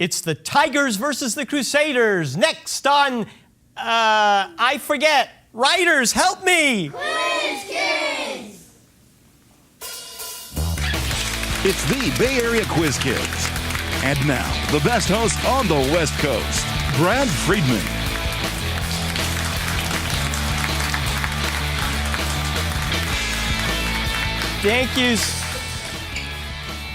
It's the Tigers versus the Crusaders. Next on, I forget. Writers, help me! Quiz Kids! It's the Bay Area Quiz Kids. And now, the best host on the West Coast, Brad Friedman. Thank you.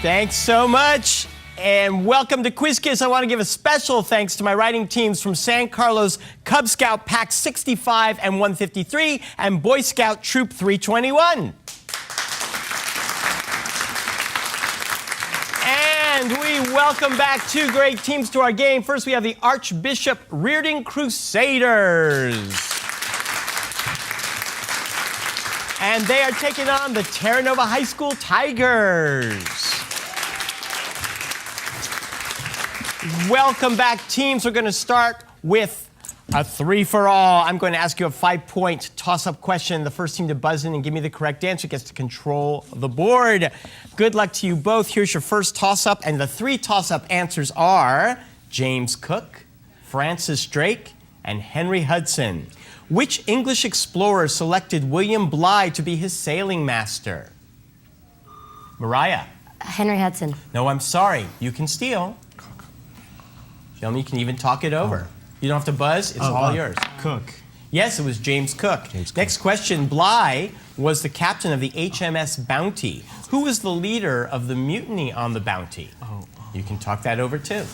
Thanks so much. And welcome to Quiz Kids. I want to give a special thanks to my writing teams from San Carlos Cub Scout Pack 65 and 153 and Boy Scout Troop 321. And we welcome back two great teams to our game. First, we have the Archbishop Riordan Crusaders. And they are taking on the Terra Nova High School Tigers. Welcome back, teams. We're going to start with a three-for-all. I'm going to ask you a 5-point toss-up question. The first team to buzz in and give me the correct answer gets to control the board. Good luck to you both. Here's your first toss-up, and the three toss-up answers are James Cook, Francis Drake, and Henry Hudson. Which English explorer selected William Bligh to be his sailing master? Mariah. Henry Hudson. No, I'm sorry. You can steal. Gentlemen, you can even talk it over. You don't have to buzz. It's all yours. Cook. Yes, it was James Cook. Next question. Bligh was the captain of the HMS Bounty. Who was the leader of the mutiny on the Bounty? You can talk that over, too.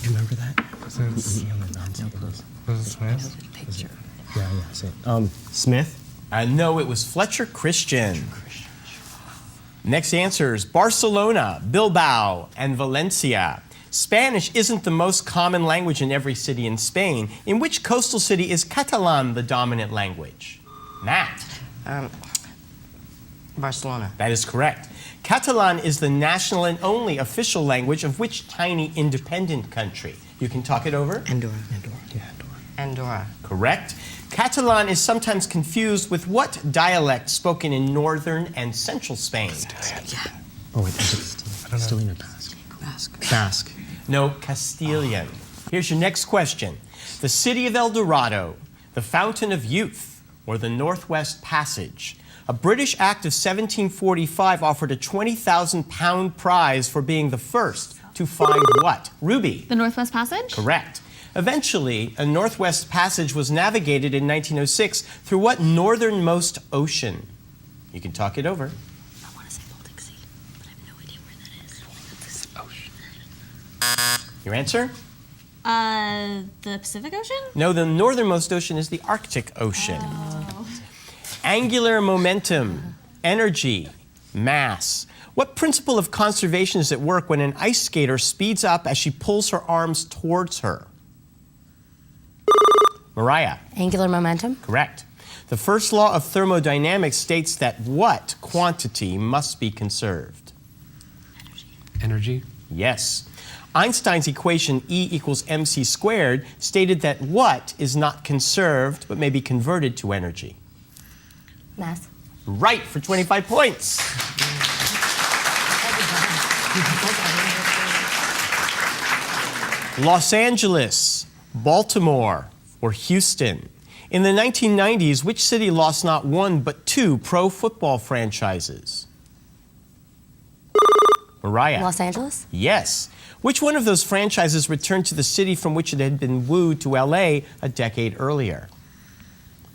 You remember that? Was it Smith? Picture. Yeah, I see it. Smith? No, it was Fletcher Christian. Next answers, Barcelona, Bilbao, and Valencia. Spanish isn't the most common language in every city in Spain. In which coastal city is Catalan the dominant language? Matt. Barcelona. That is correct. Catalan is the national and only official language of which tiny independent country? You can talk it over. Andorra. Yeah, Andorra. Andorra. Correct. Catalan is sometimes confused with what dialect spoken in northern and central Spain? Oh, wait, is it Castilian or Basque? Basque. Basque. No, Castilian. Here's your next question. The city of El Dorado, the Fountain of Youth, or the Northwest Passage. A British Act of 1745 offered a £20,000 prize for being the first to find what? Ruby. The Northwest Passage? Correct. Eventually, a Northwest Passage was navigated in 1906 through what northernmost ocean? You can talk it over. I want to say Baltic Sea, but I have no idea where that is. Your answer? The Pacific Ocean? No, the northernmost ocean is the Arctic Ocean. Angular momentum, energy, mass. What principle of conservation is at work when an ice skater speeds up as she pulls her arms towards her? Mariah. Angular momentum. Correct. The first law of thermodynamics states that what quantity must be conserved? Energy? Yes. Einstein's equation E equals mc squared stated that what is not conserved but may be converted to energy? Mass. Right, for 25 points. Los Angeles, Baltimore, or Houston. In the 1990s, which city lost not one but two pro football franchises? Mariah. Los Angeles. Yes. Which one of those franchises returned to the city from which it had been wooed to LA a decade earlier?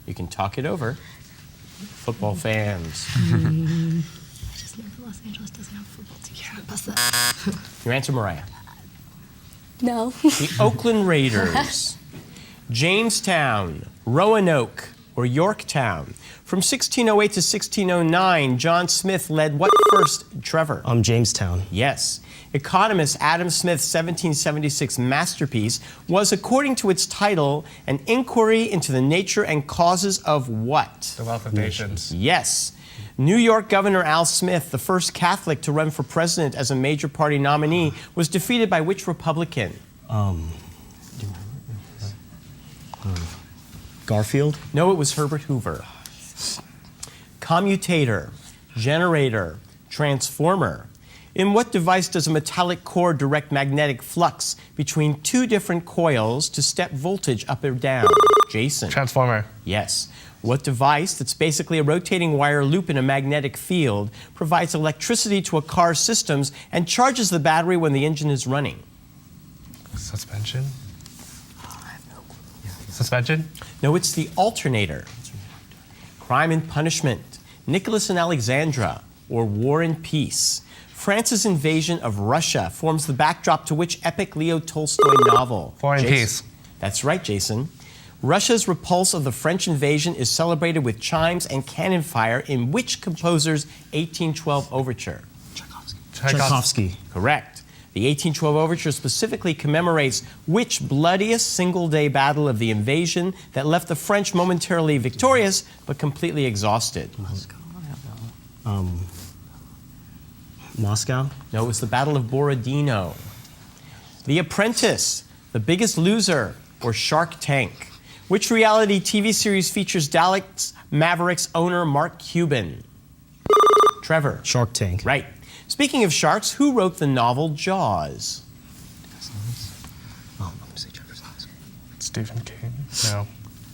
You can talk it over. Football fans. I just know that Los Angeles doesn't have a football team. Yeah, bust that. Your answer, Mariah. No. The Oakland Raiders. Jamestown, Roanoke, or Yorktown. From 1608 to 1609, John Smith led what first, Trevor? Jamestown. Yes. Economist Adam Smith's 1776 masterpiece was, according to its title, an inquiry into the nature and causes of what? The wealth of nations. Yes. New York Governor Al Smith, the first Catholic to run for president as a major party nominee, was defeated by which Republican? Garfield? No, it was Herbert Hoover. Commutator, generator, transformer. In what device does a metallic core direct magnetic flux between two different coils to step voltage up or down? Jason. Transformer. Yes. What device, that's basically a rotating wire loop in a magnetic field, provides electricity to a car's systems and charges the battery when the engine is running? Suspension. Suspension. No, it's the alternator. Crime and Punishment, Nicholas and Alexandra, or War and Peace. France's invasion of Russia forms the backdrop to which epic Leo Tolstoy novel? War and Jason. Peace. That's right, Jason. Russia's repulse of the French invasion is celebrated with chimes and cannon fire in which composer's 1812 overture? Tchaikovsky. Correct. The 1812 overture specifically commemorates which bloodiest single-day battle of the invasion that left the French momentarily victorious but completely exhausted? Moscow. No, it was the Battle of Borodino. The Apprentice, The Biggest Loser, or Shark Tank? Which reality TV series features Dallas Mavericks owner Mark Cuban? Trevor. Shark Tank. Right. Speaking of sharks, who wrote the novel Jaws? Oh, let me say Jefferson. Stephen King?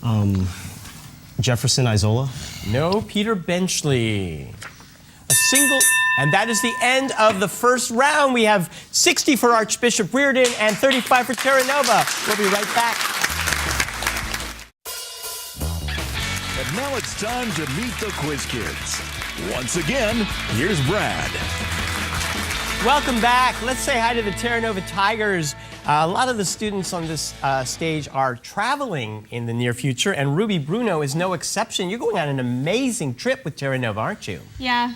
No. Jefferson Isola. No, Peter Benchley. And that is the end of the first round. We have 60 for Archbishop Reardon and 35 for Terra Nova. We'll be right back. And now it's time to meet the Quiz Kids. Once again, here's Brad. Welcome back. Let's say hi to the Terra Nova Tigers. A lot of the students on this stage are traveling in the near future, and Ruby Bruno is no exception. You're going on an amazing trip with Terra Nova, aren't you? Yeah.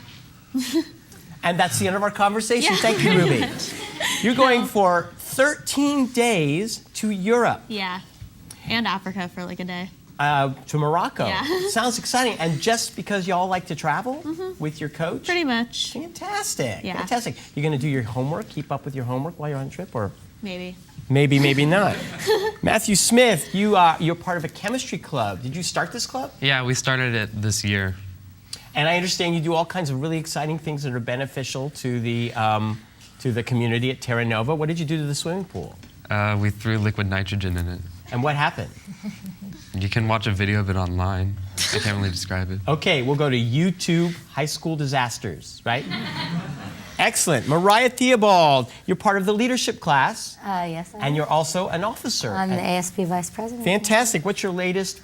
And that's the end of our conversation. Yeah. Thank you, Ruby. You're going for 13 days to Europe, Yeah. And Africa for like a day. to Morocco. Yeah. Sounds exciting. And just because y'all like to travel with your coach? Pretty much. Fantastic. Yeah. Fantastic. You're going to do your homework, keep up with your homework while you're on trip, or? Maybe. Maybe, maybe not. Matthew Smith, you're part of a chemistry club. Did you start this club? Yeah, we started it this year. And I understand you do all kinds of really exciting things that are beneficial to the community at Terra Nova. What did you do to the swimming pool? We threw liquid nitrogen in it. And what happened? You can watch a video of it online. I can't really describe it. Okay, we'll go to YouTube High School Disasters, right? Excellent. Mariah Theobald, you're part of the leadership class, Yes, I and you're also an officer. I'm the ASP Vice President. Fantastic. What's your latest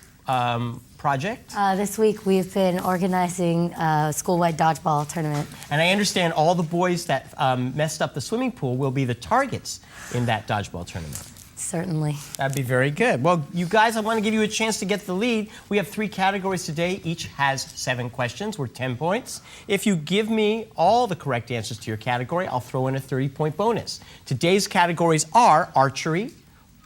project? This week we've been organizing a school-wide dodgeball tournament. And I understand all the boys that messed up the swimming pool will be the targets in that dodgeball tournament. Certainly. That'd be very good. Well, you guys, I want to give you a chance to get the lead. We have 3 categories today. Each has 7 questions. We're 10 points. If you give me all the correct answers to your category, I'll throw in a 30-point bonus. Today's categories are archery,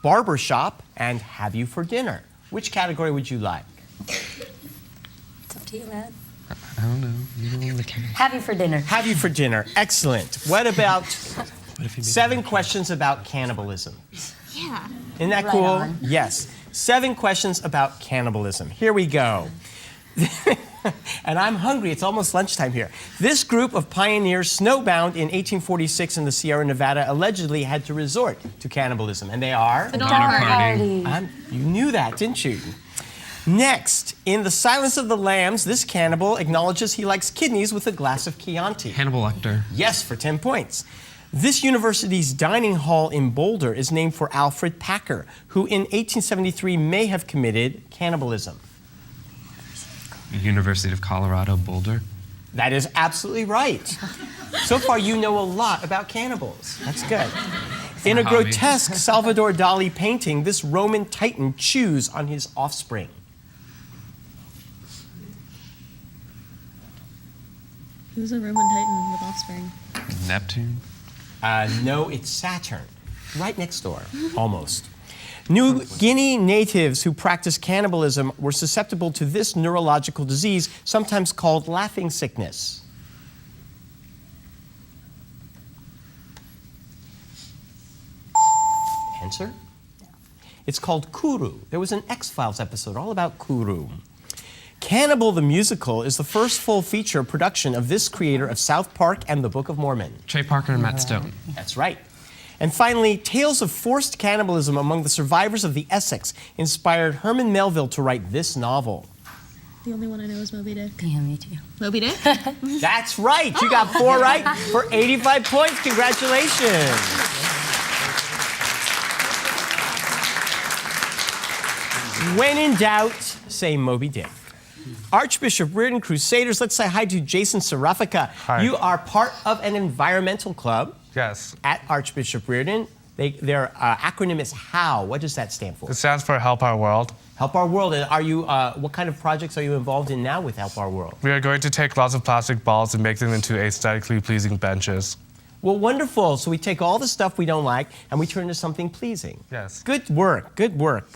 barbershop, and have you for dinner. Which category would you like? It's up to you, Matt. I don't know. You don't really care. Have you for dinner. Have you for dinner. Excellent. What about 7 questions about cannibalism? Yeah. Isn't that Right cool? on. Yes. 7 questions about cannibalism. Here we go. And I'm hungry. It's almost lunchtime here. This group of pioneers snowbound in 1846 in the Sierra Nevada allegedly had to resort to cannibalism. And they are? The Donner Donner Party. Party. You knew that, didn't you? Next, in The Silence of the Lambs, this cannibal acknowledges he likes kidneys with a glass of Chianti. Hannibal Lecter. Yes, for 10 points. This university's dining hall in Boulder is named for Alfred Packer, who in 1873 may have committed cannibalism. University of Colorado, Boulder. That is absolutely right. So far, you know a lot about cannibals. That's good. In a my hobby. grotesque Salvador Dali painting, this Roman titan chews on his offspring. Who's a Roman Titan with offspring? Neptune. No, it's Saturn. Right next door, almost. New Guinea natives who practiced cannibalism were susceptible to this neurological disease, sometimes called laughing sickness. Answer? It's called Kuru. There was an X-Files episode all about Kuru. Cannibal the Musical is the first full-feature production of this creator of South Park and the Book of Mormon. Trey Parker and Matt Stone. That's right. And finally, tales of forced cannibalism among the survivors of the Essex inspired Herman Melville to write this novel. The only one I know is Moby Dick. Yeah, me too. Moby Dick? That's right. You got 4 right for 85 points. Congratulations. When in doubt, say Moby Dick. Archbishop Reardon Crusaders, let's say hi to Jason Serafika. Hi. You are part of an environmental club Yes. at Archbishop Reardon. Their acronym is HOW. What does that stand for? It stands for Help Our World. Help Our World. And are you? What kind of projects are you involved in now with Help Our World? We are going to take lots of plastic balls and make them into aesthetically pleasing benches. Well, wonderful. So we take all the stuff we don't like and we turn it into something pleasing. Yes. Good work. Good work.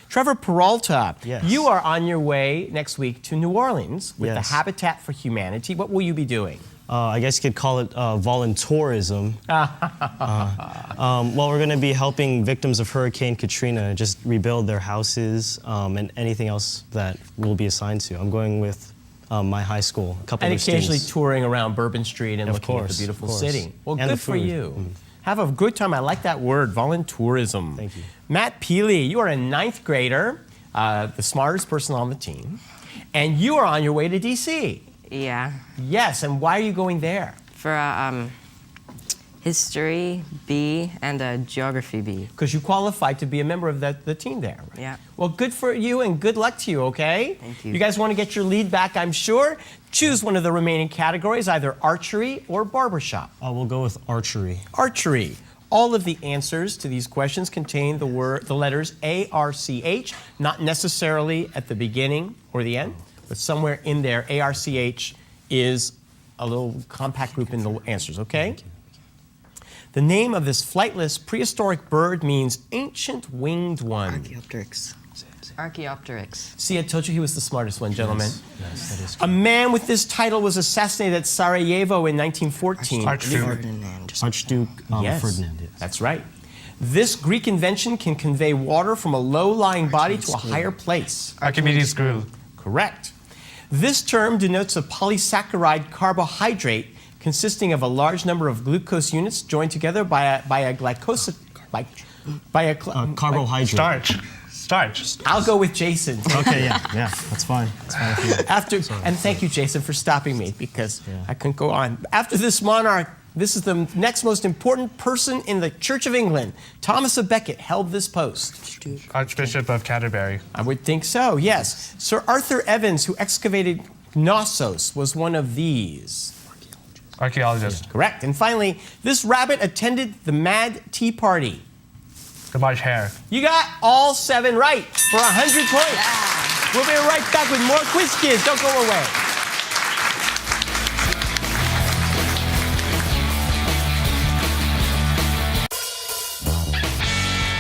Trevor Peralta, Yes. you are on your way next week to New Orleans with the Yes. Habitat for Humanity. What will you be doing? I guess you could call it voluntourism. Well, we're going to be helping victims of Hurricane Katrina just rebuild their houses and anything else that we'll be assigned to. I'm going with my high school, a couple And of occasionally students. touring around Bourbon Street and Of looking at course, the beautiful of course. city. Well, And good the for food. you. Have a good time. I like that word, voluntourism. Thank you. Matt Peely, you are a 9th grader, the smartest person on the team, and you are on your way to D.C. Yeah, Yes, and why are you going there? for history B and geography B. Because you qualified to be a member of the team there. Right? Yeah. Well, good for you and good luck to you, okay? Thank you. You guys want to get your lead back, I'm sure. Choose one of the remaining categories, either archery or barbershop. We'll go with archery. Archery. All of the answers to these questions contain the letters ARCH, not necessarily at the beginning or the end, but somewhere in there, ARCH is a little compact group in the answers, okay? The name of this flightless prehistoric bird means ancient winged one. Archaeopteryx. See, I told you he was the smartest one, gentlemen. Yes, that is A man with this title was assassinated at Sarajevo in 1914. Archduke. Archduke Yes, Ferdinand. Yes. that's right. This Greek invention can convey water from a low-lying body to a higher place. Archimedes' screw. Correct. This term denotes a polysaccharide carbohydrate consisting of a large number of glucose units joined together by a glycosid. Carbohydrate. Starch. I'll go with Jason. Okay, yeah, that's fine. That's fine with you. And thank you, Jason, for stopping me because I couldn't go on. After this monarch, this is the next most important person in the Church of England. Thomas à Becket held this post. Archbishop of Canterbury. I would think so, yes. Sir Arthur Evans, who excavated Knossos, was one of these. Archaeologist. Correct. And finally, this rabbit attended the Mad Tea Party. The March Hare. You got all 7 right for 100 points. We'll be right back with more Quiz Kids. Don't go away.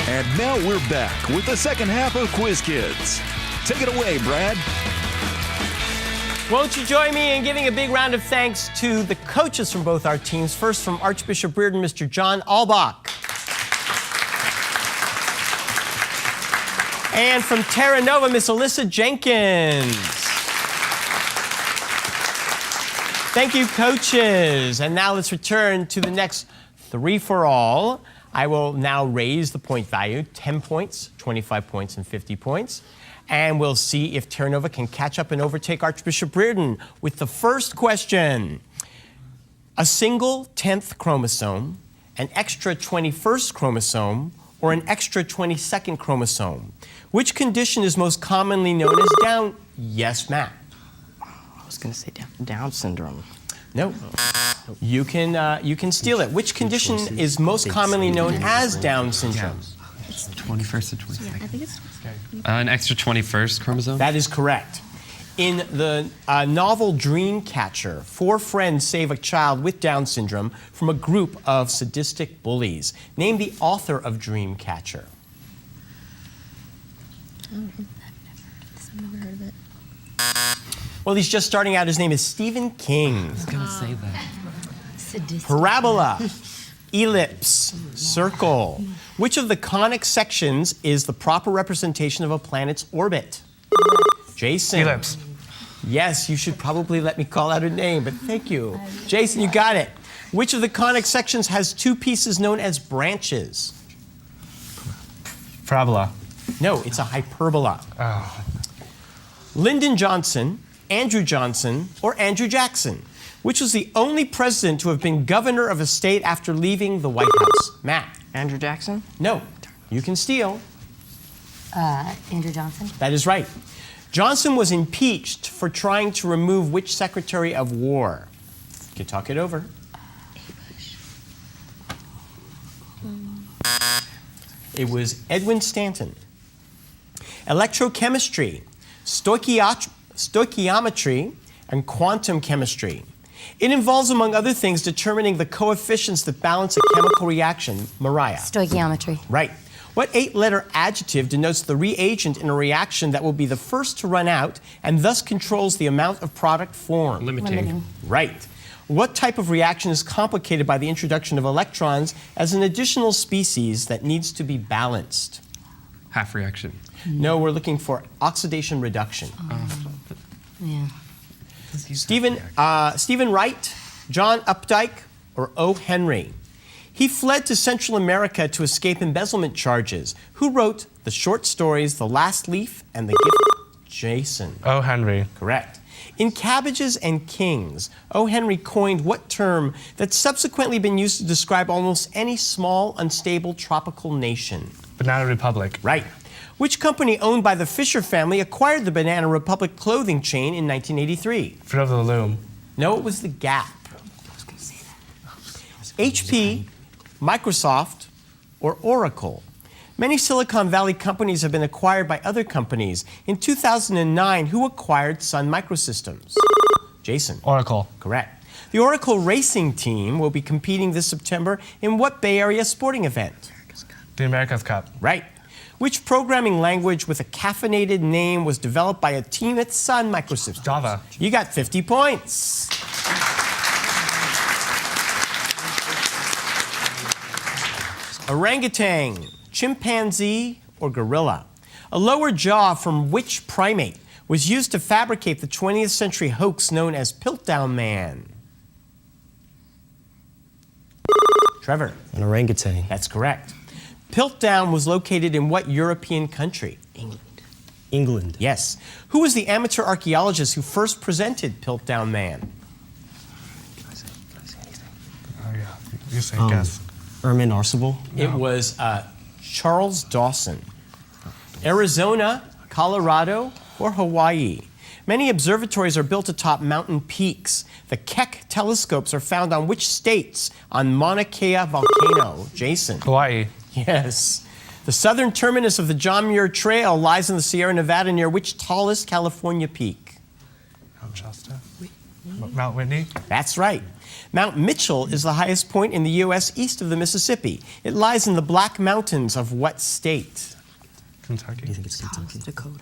And now we're back with the second half of Quiz Kids. Take it away, Brad. Won't you join me in giving a big round of thanks to the coaches from both our teams? First, from Archbishop Reardon, Mr. John Albach. And from Terra Nova, Miss Alyssa Jenkins. Thank you, coaches. And now let's return to the next 3-for-all. I will now raise the point value, 10 points, 25 points, and 50 points. And we'll see if Terra Nova can catch up and overtake Archbishop Reardon with the first question. A single 10th chromosome, an extra 21st chromosome, or an extra 22nd chromosome. Which condition is most commonly known as Down? Yes, Matt. I was going to say Down syndrome. No. You can steal it. Which condition is most commonly known as Down syndrome? 21st to 22nd. Yeah, I think it's. An extra 21st chromosome? That is correct. In the novel Dreamcatcher, 4 friends save a child with Down syndrome from a group of sadistic bullies. Name the author of Dreamcatcher. I've never heard of it. Well, he's just starting out. His name is Stephen King. I was gonna say that. Parabola, ellipse, circle. Which of the conic sections is the proper representation of a planet's orbit? Jason. Ellipse. Yes, you should probably let me call out a name, but thank you. Jason, you got it. Which of the conic sections has two pieces known as branches? Parabola. No, it's a hyperbola. Oh. Lyndon Johnson, Andrew Johnson, or Andrew Jackson? Which was the only president to have been governor of a state after leaving the White House? Matt? Andrew Jackson? No, you can steal. Andrew Johnson. That is right. Johnson was impeached for trying to remove which Secretary of War? You can talk it over. It was Edwin Stanton. Electrochemistry, stoichiometry, and quantum chemistry. It involves, among other things, determining the coefficients that balance a chemical reaction. Mariah. Stoichiometry. Right. What 8-letter adjective denotes the reagent in a reaction that will be the first to run out and thus controls the amount of product formed? Limiting. Right. What type of reaction is complicated by the introduction of electrons as an additional species that needs to be balanced? Half reaction. No, we're looking for oxidation reduction. Yeah. Stephen Wright, John Updike, or O. Henry? He fled to Central America to escape embezzlement charges. Who wrote the short stories The Last Leaf and The Gift? Jason. O. Henry. Correct. In Cabbages and Kings, O. Henry coined what term that's subsequently been used to describe almost any small, unstable tropical nation? Banana Republic. Right. Which company owned by the Fisher family acquired the Banana Republic clothing chain in 1983? Fruit of the Loom. No, it was the Gap. HP, Microsoft, or Oracle? Many Silicon Valley companies have been acquired by other companies. In 2009, who acquired Sun Microsystems? Jason. Oracle. Correct. The Oracle racing team will be competing this September in what Bay Area sporting event? The America's Cup. Right. Which programming language with a caffeinated name was developed by a team at Sun Microsystems? Java. You got 50 points. Orangutan, chimpanzee, or gorilla? A lower jaw from which primate was used to fabricate the 20th century hoax known as Piltdown Man? Trevor. An orangutan. That's correct. Piltdown was located in what European country? England. Yes. Who was the amateur archaeologist who first presented Piltdown Man? Oh, yeah. You say guess. Ermin Arcibal. It was Charles Dawson. Arizona, Colorado, or Hawaii? Many observatories are built atop mountain peaks. The Keck telescopes are found on which states on Mauna Kea volcano? Jason. Hawaii. Yes. The southern terminus of the John Muir Trail lies in the Sierra Nevada near which tallest California peak? Mount Shasta. Mount Whitney. That's right. Mount Mitchell is the highest point in the U.S. east of the Mississippi. It lies in the Black Mountains of what state? Kentucky. Do you think it's Kentucky? Dakota.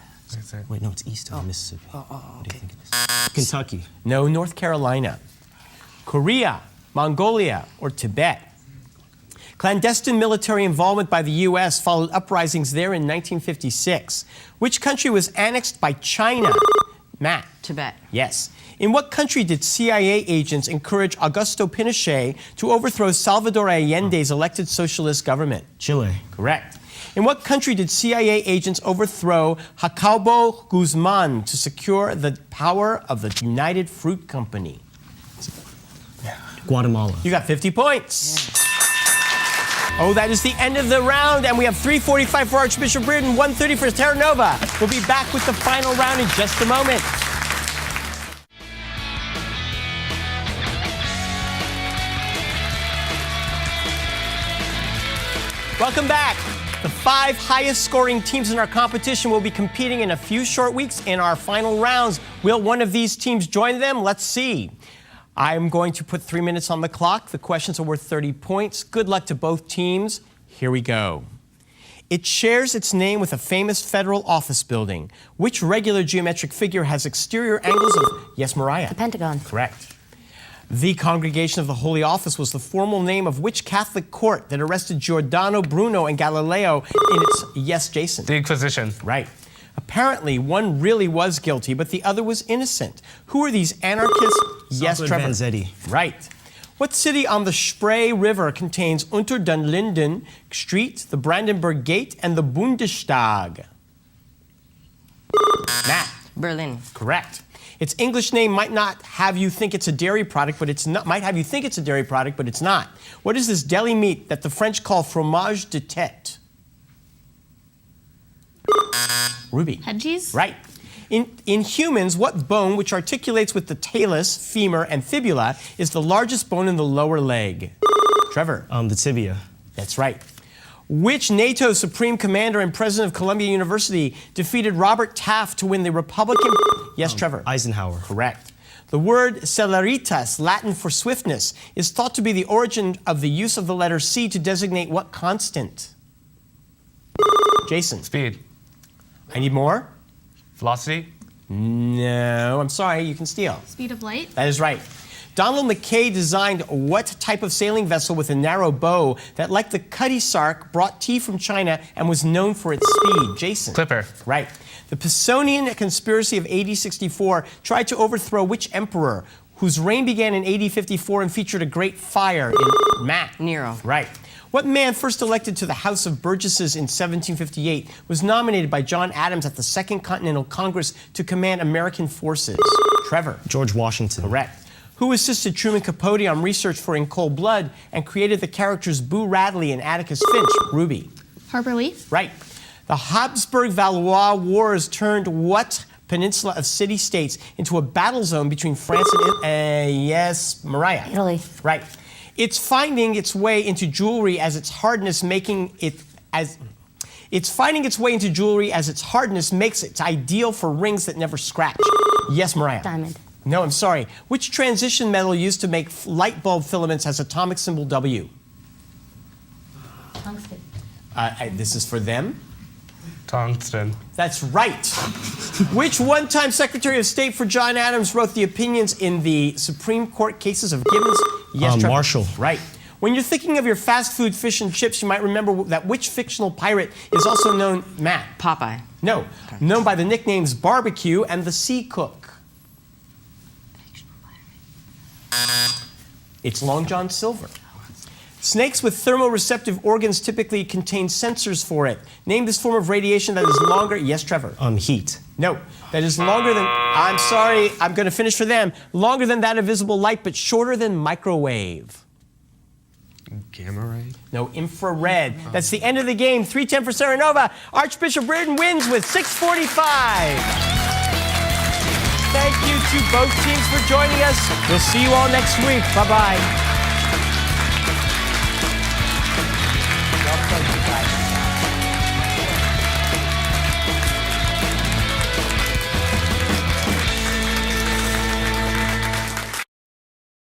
Wait, no, it's east of the Mississippi. What do you think it is? Kentucky. No, North Carolina. Korea, Mongolia, or Tibet? Clandestine military involvement by the U.S. followed uprisings there in 1956. Which country was annexed by China? Matt. Tibet. Yes. In what country did CIA agents encourage Augusto Pinochet to overthrow Salvador Allende's elected socialist government? Chile. Correct. In what country did CIA agents overthrow Jacobo Guzman to secure the power of the United Fruit Company? Guatemala. You got 50 points. Oh, that is the end of the round, and we have 345 for Archbishop Reardon, 130 for Terra Nova. We'll be back with the final round in just a moment. Welcome back. The 5 highest scoring teams in our competition will be competing in a few short weeks in our final rounds. Will one of these teams join them? Let's see. I'm going to put 3 minutes on the clock. The questions are worth 30 points. Good luck to both teams. Here we go. It shares its name with a famous federal office building. Which regular geometric figure has exterior angles of... Yes, Mariah? The Pentagon. Correct. The Congregation of the Holy Office was the formal name of which Catholic court that arrested Giordano Bruno and Galileo in its... Yes, Jason? The Inquisition. Right. Apparently, one really was guilty, but the other was innocent. Who are these anarchists? Yes, Salvador Trevor. Vanzetti. Right. What city on the Spree River contains Unter den Linden Street, the Brandenburg Gate, and the Bundestag? Matt. Berlin. Correct. Its English name might not have you think it's a dairy product, but it's not. Might have you think it's a dairy product, but it's not. What is this deli meat that the French call fromage de tête? Ruby. Head cheese? Right. In humans, what bone, which articulates with the talus, femur, and fibula, is the largest bone in the lower leg? Trevor. The tibia. That's right. Which NATO Supreme Commander and President of Columbia University defeated Robert Taft to win the Republican? Yes, Trevor. Eisenhower. Correct. The word celeritas, Latin for swiftness, is thought to be the origin of the use of the letter C to designate what constant? Jason. Speed. I need more? Velocity. No, I'm sorry, you can steal. Speed of light? That is right. Donald McKay designed what type of sailing vessel with a narrow bow that, like the Cutty Sark, brought tea from China and was known for its speed? Jason. Clipper. Right. The Pisonian conspiracy of AD 64 tried to overthrow which emperor, whose reign began in AD 54 and featured a great fire in Matt? Nero. Right. What man first elected to the House of Burgesses in 1758 was nominated by John Adams at the Second Continental Congress to command American forces? Trevor. George Washington. Correct. Who assisted Truman Capote on research for In Cold Blood and created the characters Boo Radley and Atticus Finch? Ruby. Harper Lee? Right. The Habsburg-Valois Wars turned what peninsula of city-states into a battle zone between France and yes, Mariah. Italy. Right. It's finding its way into jewelry as its hardness It's finding its way into jewelry as its hardness makes it ideal for rings that never scratch. Yes, Mariah. Diamond. No, I'm sorry. Which transition metal used to make light bulb filaments has atomic symbol W? Tungsten. This is for them. Tungsten. That's right. Which one-time Secretary of State for John Adams wrote the opinions in the Supreme Court cases of Gibbons? Yes, Trevor. Marshall. Right. When you're thinking of your fast food fish and chips, you might remember that which fictional pirate is also known, Matt? Popeye. No, known by the nicknames Barbecue and the Sea Cook. It's Long John Silver. Snakes with thermoreceptive organs typically contain sensors for it. Name this form of radiation that is longer. Yes, Trevor. Heat. No, that is longer than, I'm sorry, I'm going to finish for them. Longer than that of visible light, but shorter than microwave. Gamma ray? No, infrared. That's the end of the game. 3-10 for Serenova. Archbishop Reardon wins with 6:45. Thank you to both teams for joining us. We'll see you all next week. Bye-bye.